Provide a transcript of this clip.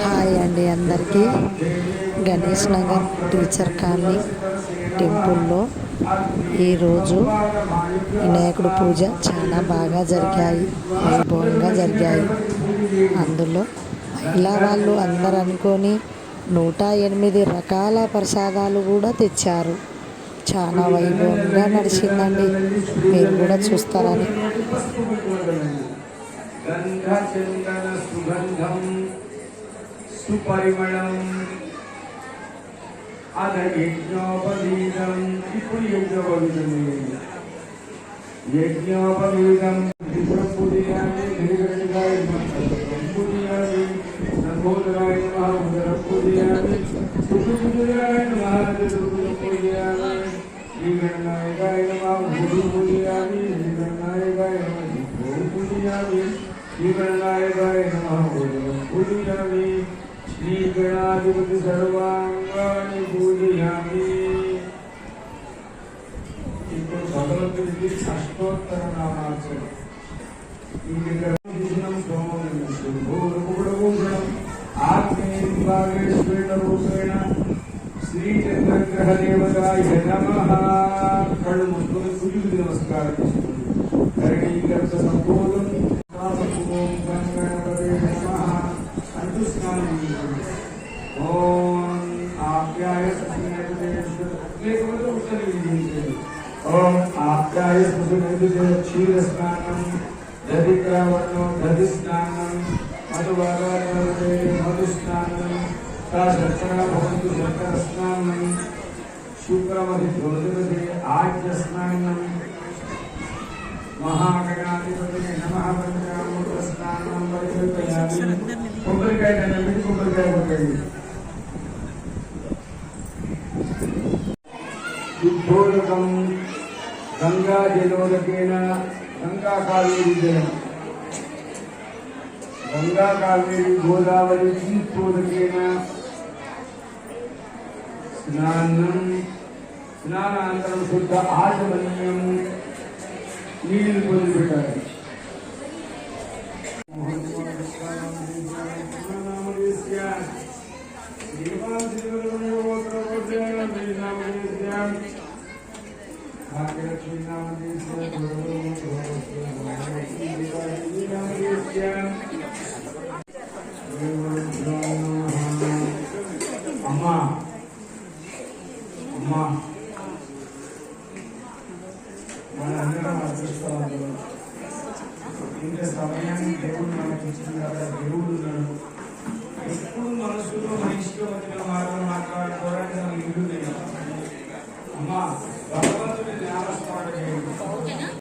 Hi అండి అందరికీ. Ganesh Nagar teacher colony టెంపుల్లో ఈరోజు వినాయకుడు పూజ చాలా బాగా జరిగాయి, వైభవంగా జరిగాయి. అందులో మహిళా వాళ్ళు అందరూ అనుకొని 108 రకాల ప్రసాదాలు కూడా తెచ్చారు. చాలా వైభవంగా నడిచిందండి. మీరు కూడా చూస్తారని. సుపరిమళం అద యజ్ఞోపవీతం. ఇప్పుడు యజ్ఞోపవీతం నమోదరాయ నమోదరపుదియామి సుఖుదురాయ నమః శ్రీగణనాయకాయ నమః భూపుదియామి శ్రీగణనాయకాయ నమః భూపుదియామి శ్రీగణనాయకాయ నమః భూపుదియామి శ్రీగణాధిపతి సర్వాంగాన్ని పూజయామి. ఇప్పుడు భగవంతుడికి అష్టోత్తర నామార్చన. ఈ విగ్రహం సోమం శుభోరుభూషణం ఆత్మేశ్వరేణ శ్రీచంద్రగ్రహ దేవతాయ నమః. కళ్ళు మూసుకొని సూర్యుడికి నమస్కారం చేసుకోండి. ధరణీకర్త సంబోధం అంటూ స్నానం చేయండి. ఓం ఆప్యాయ ఓం ఆప్యాయ క్షీర స్నానం దధిక్రావణం దధి స్నానం మధువాగారే మధు స్నానం శర్కర భవంతు శర్కర స్నానం శుక్రమధి జ్యోతిమధి ఆజ్య స్నానం మహాగణాధిపతి నమః పంచామృత స్నానం పరికల్పయామి. కొబ్బరికాయ నమ్మిడి కొబ్బరికాయ కొట్టండి. శుద్ధోదకం గంగా జలోదకేన గంగా కావేరి జలం గంగా కావేరి గోదావరి తీర్థోదకేన స్నానానంతరం శుద్ధ ఆచమనీయం. నీళ్ళు పొందిపెట్టాలి. అమ్మా అమ్మా మనందరం అదృష్టవంతులు. ఇంత సమయాన్ని దేవుడు మనకి ఇచ్చిన కదా. దేవుడు ఉన్నాడు. ఎప్పుడు మనసులో మనిషిగా వచ్చిన మాటలు మాట్లాడుకోవడానికి మనకి ఇల్లు లేదు. అమ్మా భగవంతుడి జ్ఞానస్మరణ చేయండి.